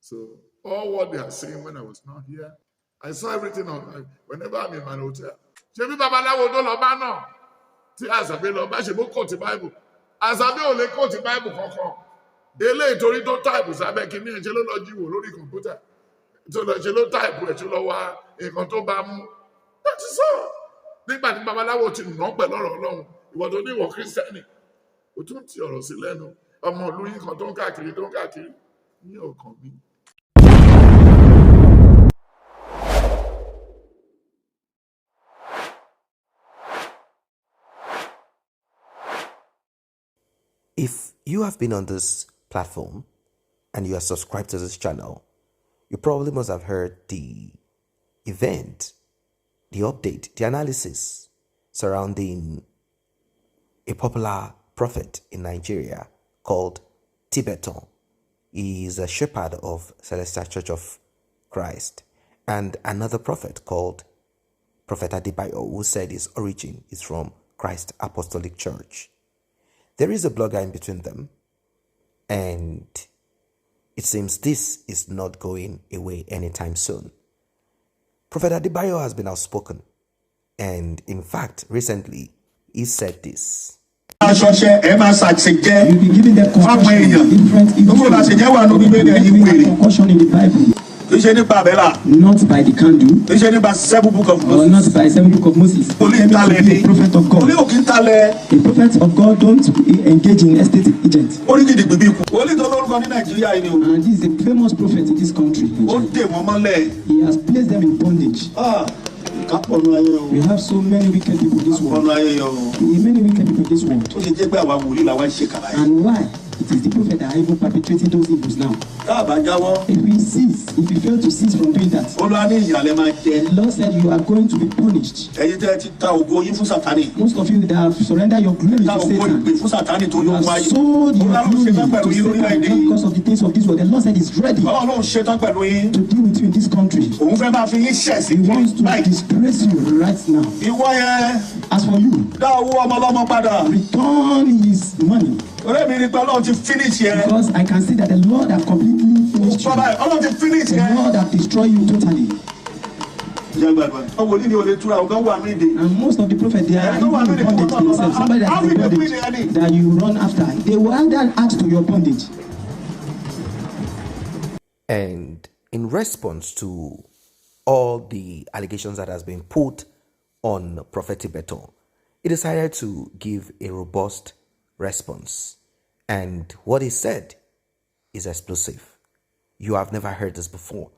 So all what they are saying when I was not here, I saw everything on whenever I'm in my hotel. Ṣebí babaláwo tó lọ bá náà tí Asabe lọ bá ṣe bó kò ti Bible. Asabe ò lè kò ti Bible kankan. Eléyìí torí tó táìpù sábẹ́ kí ní ẹ̀ṣẹ́ ló lọ jíwò lórí kọ̀ǹpútà. Tó lọ ṣe ló táìpù ẹ̀ tó lọ wá nǹkan tó bá mú. That is all. Nígbà tí babaláwo ti nà pẹ̀lú ọ̀rọ̀ Ọlọ́run, ìwọ tó ní ìwọ Kírísítẹ́nì, ó tún ti ọ̀rọ̀ sí lẹ́nu. Ọmọ ìlú yín kan tó ń káàkiri ní ọkàn mi. If you have been on this platform and you are subscribed to this channel, you probably must have heard the event, the update, the analysis surrounding a popular prophet in Nigeria called Tibetan. He is a shepherd of Celestial Church of Christ, and another prophet called Prophet Adebayo, who said his origin is from Christ Apostolic Church. There is a blogger in between them, and it seems this is not going away anytime soon. Prophet Adebayo has been outspoken, and in fact, recently, he said this. You'll be giving them concussion in the Bible. Not by the candle, or not by 7 book of Moses. A prophet of God. A prophet of God don't engage in estate agents. And this is a famous prophet in this country. He has placed them in bondage. We have so many wicked people in this world. Many wicked people in this world. And why? It is the prophet that are even perpetrating those evils now. If we fail to cease from doing that, the Lord said you are going to be punished. Most of you that have surrendered your glory to Satan, you have sold your glory to Satan because of the things of this world. The Lord said he's ready to deal with you in this country. He wants to disgrace you right now. As for you, return his money. Because I can see that the Lord has completely finished you. The Lord has destroyed you totally. And most of the prophets, they are even bondage themselves. Somebody that is bondage that you run after, they will either add to your bondage. And in response to all the allegations that has been put on Prophet Tibetan, he decided to give a robust response. And what he said is explosive. You have never heard this before.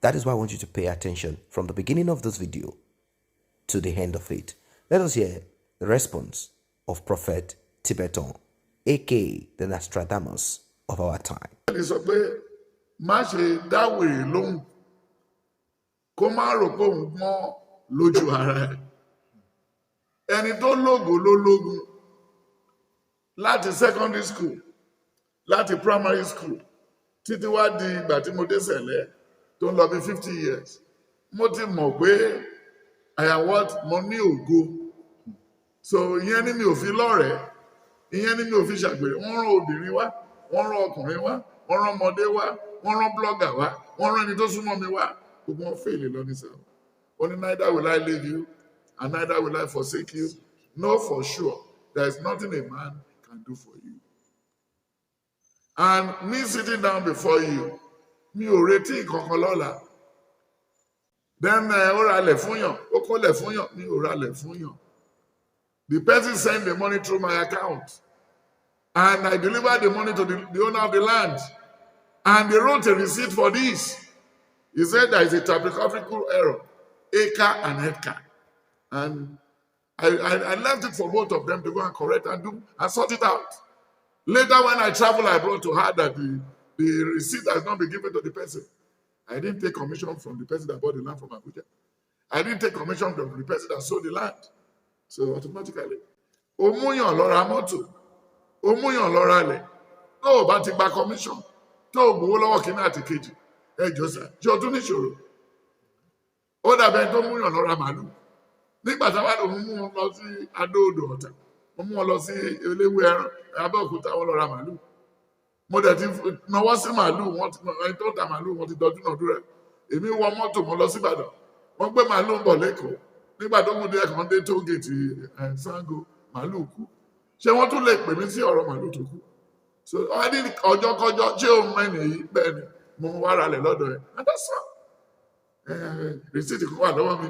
That is why I want you to pay attention from the beginning of this video to the end of it. Let us hear the response of Prophet Tibetan, aka the Nostradamus of our time. Láti secondary school, láti primary school, títí wá di ìgbà tí mo dé Sẹ̀lẹ̀ tó ń lọ bí 50 years. Mo ti mọ̀ pé I am what mo ní ògo. So ìyẹn ni mi ò fi lọ́rẹ̀ẹ́, ìyẹn ni mi ò fi ṣàgbèrè. Wọ́n rán obìnrin wá, wọ́n rán ọkùnrin wá, wọ́n rán ọmọdé wá, wọ́n rán blogger wá, wọ́n rán ẹni tó súnmọ́ mi wá. Gbogbo wọn fèlè lọ ní sẹ́wọ̀n. Only neither will I leave you, and neither will I forsake you. Know for sure there is nothing a man can do for you. And me sitting down before you, mi ò retí nǹkankan lọ́la. Then ó ra lẹ̀ fún yàn, ó kó lẹ̀ fún yàn, mi ò ra lẹ̀ fún yàn. The person sent the money through my account, and I delivered the money to the owner of the land, and they wrote a receipt for this. He said there is a typographical error, acre and hectare, and I left it for both of them to go and correct and do and sort it out. Later, when I traveled, I brought to her that the receipt has not been given to the person. I didn't take commission from the person that bought the land from Abuja. I didn't take commission from the person that sold the land. So automatically, Omuyan lora mọ́tò, Omuyan lora lẹ̀, tó o bá ti gba commission, tó o gbowó lọ́wọ́ kíní àti kejì, ẹ jọ̀ọ́ sà, ṣé o tún níṣòro? Ó dàbẹ̀ tó múyàn lọ́ra màálù. Nígbà tí a bá lò mú wọn lọ sí Adó-Odò Ọ̀tà, wọ́n mú wọn lọ sí eléwé ẹran, Abẹ́òkúta wọn lọ ra màálù. mo dẹ̀ ti náwó sí màálùú wọn ti ẹni tó ń ta màálùú wọn ti dọdún náà dúró èmi wọ mọ́tò mo lọ sí Ìbàdàn wọ́n gbé màálùú ń bọ̀ lẹ́kọ̀ọ́ nígbà tó kù díẹ̀ kan dé tó gèètì Ṣàngó màálùú kú ṣé wọ́n tún lè pè mí sí ọ̀rọ̀ màálùú tó kú so ọjọ́ kọjọ́ ṣé òun mẹ́rin yìí bẹ́ẹ̀ ni mo wá ra lẹ̀ lọ́dọ̀ ẹ̀ adásán rìsíìtì kan wà lọ́wọ́ mi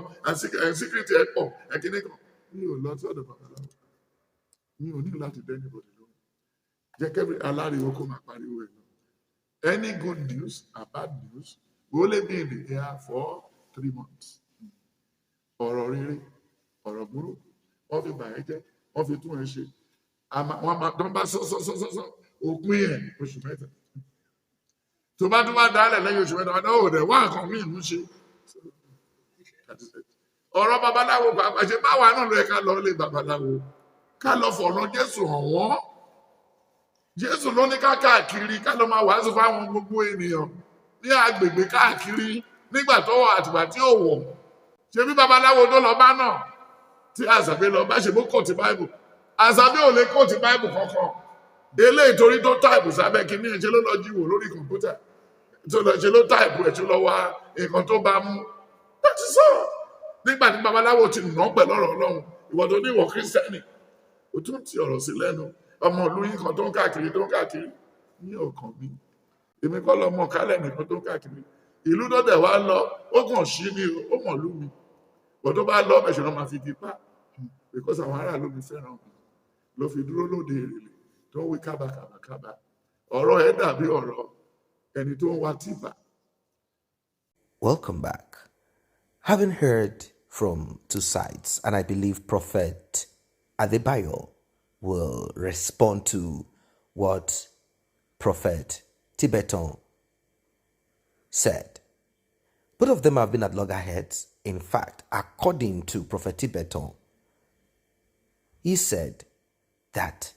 síkírìtì ẹ̀ pọ̀ ẹ̀kíní kan mi ò lọ sí ọ̀dọ̀ babaláwo mi ò ní láti dẹ́ anybody lóhùn jẹ́ kẹ́bí aláriwo kó máa pariwo ẹ̀ lọ any good news or bad news will only be in the air for 3 months ọ̀rọ̀ rere ọ̀rọ̀ burúkú wọ́n fi bàyẹ̀ jẹ́ wọ́n fi tún ẹ ṣe wọ́n máa tán bá sọ́sọ́sọ́sọ́ òpin ẹ̀ oṣù mẹ́ta tó bá tún bá dálẹ̀ lẹ́yìn oṣù mẹ́ta wọn ò dẹ̀ wá nǹkan míì mú ṣe ọ̀rọ̀ babaláwo pàápàá ṣe báwa náà lọ ẹ ká lọ lé babaláwo ká lọ fọ̀nà Jésù hàn wọ́n Jésù ló ní ká káàkiri ká lọ máa wàásù fáwọn gbogbo ènìyàn ní agbègbè káàkiri nígbà tó wọ àtìgbà tí ò wọ̀ ṣe bí babaláwo tó lọ bá náà tí Asabe lọ bá ṣe bó kóòtù báìbù Asabe ò lè kóòtù báìbù kankan eléyìí torí tó táìpù sábẹ́ kínní ẹ̀ ṣe ló lọ jíwò lórí kọ̀ǹpútà tó lọ ṣe ló táìpù ẹ̀ tó lọ wá nǹkan tó bá mú láti sọ nígbà tí babaláwo ti nà pẹ̀lú ọ̀rọ̀ Ọlọ́run ìwọ tó ní ìwọ kírísítẹ́nì ó tún ti ọ̀rọ̀ sí lẹ́nu ọmọ ìlú yín kan tó ń káàkiri ní ọkàn mi èmi kọ́ lọ́mọ kálẹ̀ nìkan tó ń káàkiri ìlú tó dẹ̀ wá lọ ó kàn sí mi ó mọ̀ lú mi bọ̀ tó bá lọ bẹ̀ṣẹ̀ lọ́ máa fi di pa because àwọn aráàlú mi fẹ́ràn mi ló fi dúró lóde èrèlè tó ń wí kábàkàbàkàbà ọ̀rọ̀ ẹ̀ dàbí ọ̀rọ̀ ẹni tó ń wá tìbà. Welcome back. Having heard from two sides, and I believe Prophet Adebayo will respond to what Prophet Tibetan said. Both of them have been at loggerheads. In fact, according to Prophet Tibetan, he said that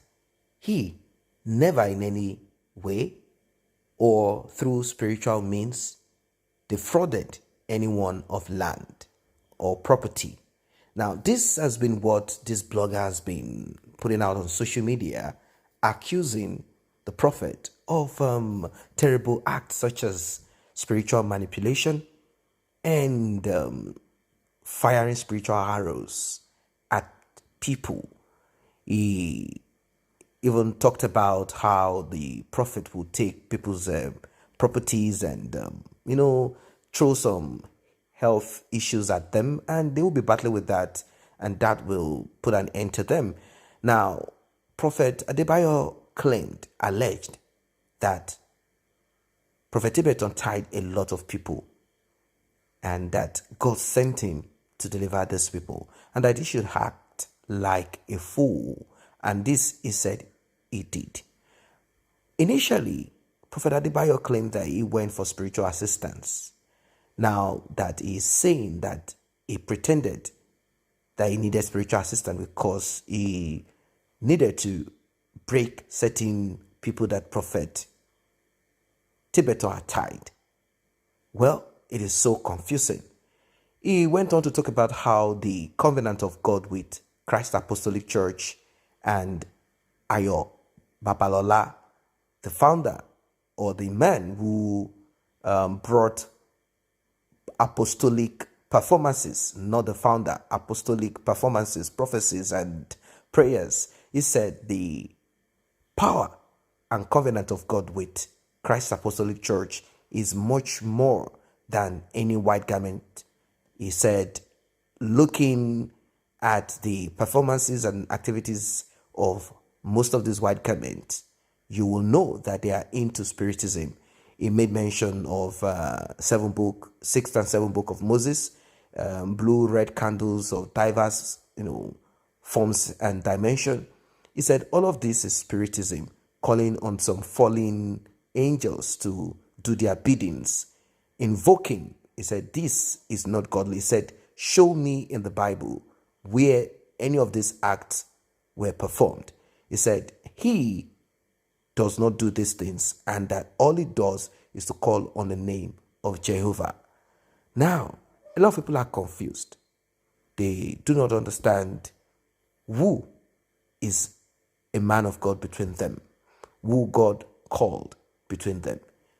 he never in any way or through spiritual means defrauded anyone of land or property. Now, this has been what this blogger has been putting out on social media, accusing the prophet of terrible acts such as spiritual manipulation and firing spiritual arrows at people. He even talked about how the prophet would take people's properties and, throw some health issues at them, and they will be battling with that, and that will put an end to them. Now, Prophet Adebayo alleged that Prophet Tibetan tied a lot of people and that God sent him to deliver these people and that he should act like a fool. And this, he said, he did. Initially, Prophet Adebayo claimed that he went for spiritual assistance. Now that he is saying that he pretended that he needed spiritual assistance because he needed to break certain people that Prophet Tibetan had tied. Well, it is so confusing. He went on to talk about how the covenant of God with Christ Apostolic Church and Ayo Babalola, the founder or the man who brought apostolic performances, not the founder, apostolic performances, prophecies, and prayers. He said the power and covenant of God with Christ Apostolic Church is much more than any white garment. He said, looking at the performances and activities of most of these white garments, you will know that they are into spiritism. He made mention of 6th and 7th book of Moses, blue, red candles of diverse, forms and dimension. He said all of this is spiritism, calling on some fallen angels to do their biddings, invoking. He said this is not godly. He said, show me in the Bible where any of these acts were performed. He said he does not do these things, and that all he does is to call on the name of Jehovah. Now, a lot of people are confused. They do not understand who is a man of God between them, who God called between them.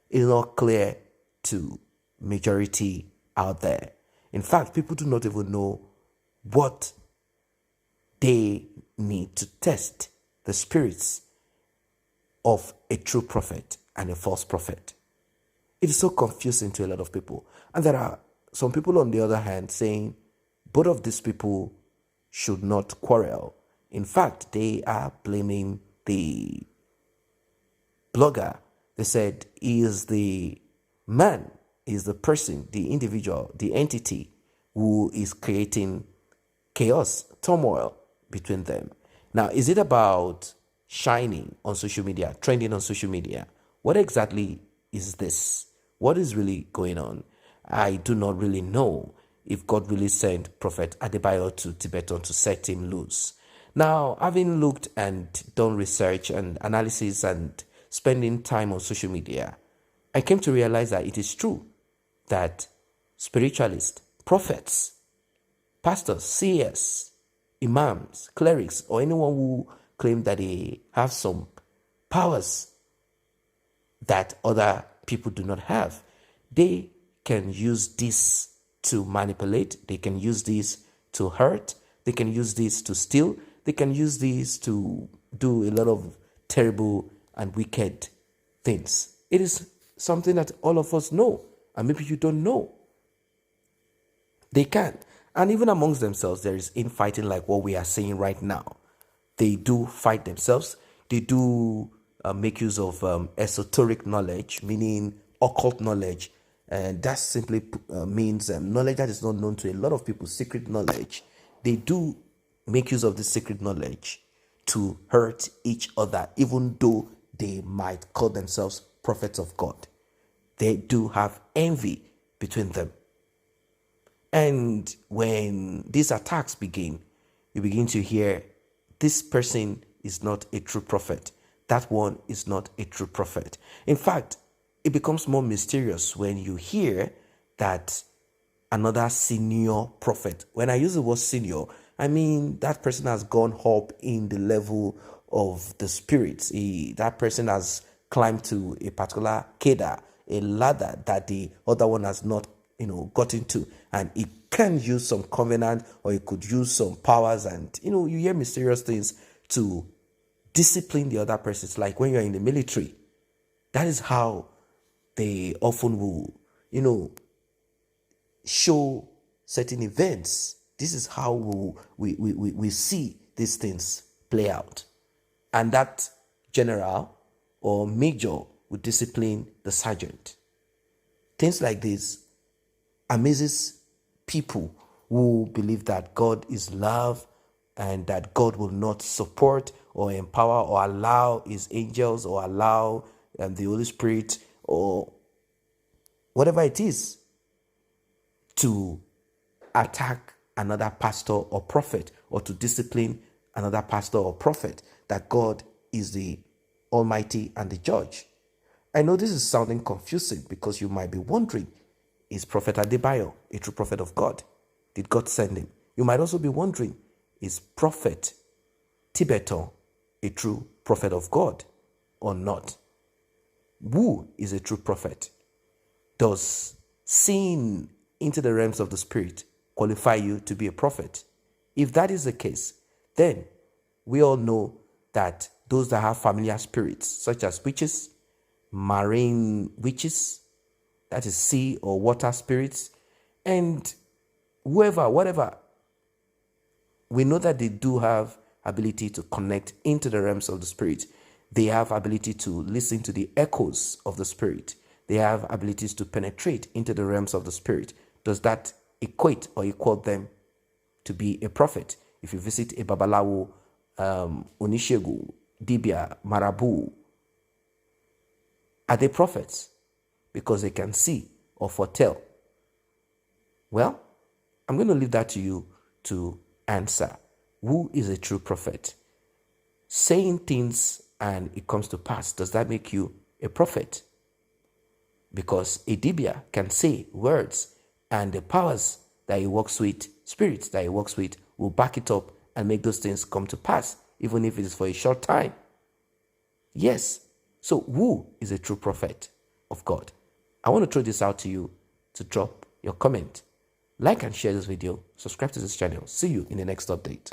It is not clear to majority out there. In fact, people do not even know what they need to test the spirits of a true prophet and a false prophet. It is so confusing to a lot of people. And there are some people on the other hand saying both of these people should not quarrel. In fact, they are blaming the blogger. They said he is the man, is the person, the individual, the entity who is creating chaos, turmoil between them. Now, is it about shining on social media, trending on social media? What exactly is this? What is really going on? I do not really know if God really sent Prophet Adebayo to Tibetan to set him loose. Now, having looked and done research and analysis and spending time on social media, I came to realize that it is true that spiritualists, prophets, pastors, seers, imams, clerics, or anyone who claim that they have some powers that other people do not have, they can use this to manipulate, they can use this to hurt, they can use this to steal, they can use this to do a lot of terrible and wicked things. It is something that all of us know, and maybe you don't know. They can. And even amongst themselves, there is infighting like what we are seeing right now. They do fight themselves. They do make use of esoteric knowledge, meaning occult knowledge. And that simply means knowledge that is not known to a lot of people, secret knowledge. They do make use of this secret knowledge to hurt each other, even though they might call themselves prophets of God. They do have envy between them. And when these attacks begin, you begin to hear this person is not a true prophet. That one is not a true prophet. In fact, it becomes more mysterious when you hear that another senior prophet, when I use the word senior, I mean that person has gone up in the level of the spirits. That person has climbed to a particular cadre, a ladder that the other one has not got into, and it can use some covenant or it could use some powers, and you hear mysterious things to discipline the other person. It's like when you're in the military, that is how they often will show certain events. This is how we see these things play out, and that general or major would discipline the sergeant. Things like this amazes people who believe that God is love and that God will not support or empower or allow his angels or allow the Holy Spirit or whatever it is to attack another pastor or prophet or to discipline another pastor or prophet, that God is the Almighty and the Judge. I know this is sounding confusing because you might be wondering, is Prophet Adebayo a true prophet of God? Did God send him? You might also be wondering, is Prophet Tibetan a true prophet of God or not? Who is a true prophet? Does seeing into the realms of the spirit qualify you to be a prophet? If that is the case, then we all know that those that have familiar spirits, such as witches, marine witches, that is sea or water spirits, and whatever, we know that they do have ability to connect into the realms of the spirit. They have ability to listen to the echoes of the spirit. They have abilities to penetrate into the realms of the spirit. Does that equate or equal them to be a prophet? If you visit a Babalawo, Onishegu, Dibia, Marabu, are they prophets? Because they can see or foretell. Well, I'm going to leave that to you to answer. Who is a true prophet? Saying things and it comes to pass, does that make you a prophet? Because a Dibia can say words and the powers that he works with, spirits that he works with, will back it up and make those things come to pass, even if it is for a short time. Yes, So who is a true prophet of God? I want to throw this out to you to drop your comment. Like and share this video. Subscribe to this channel. See you in the next update.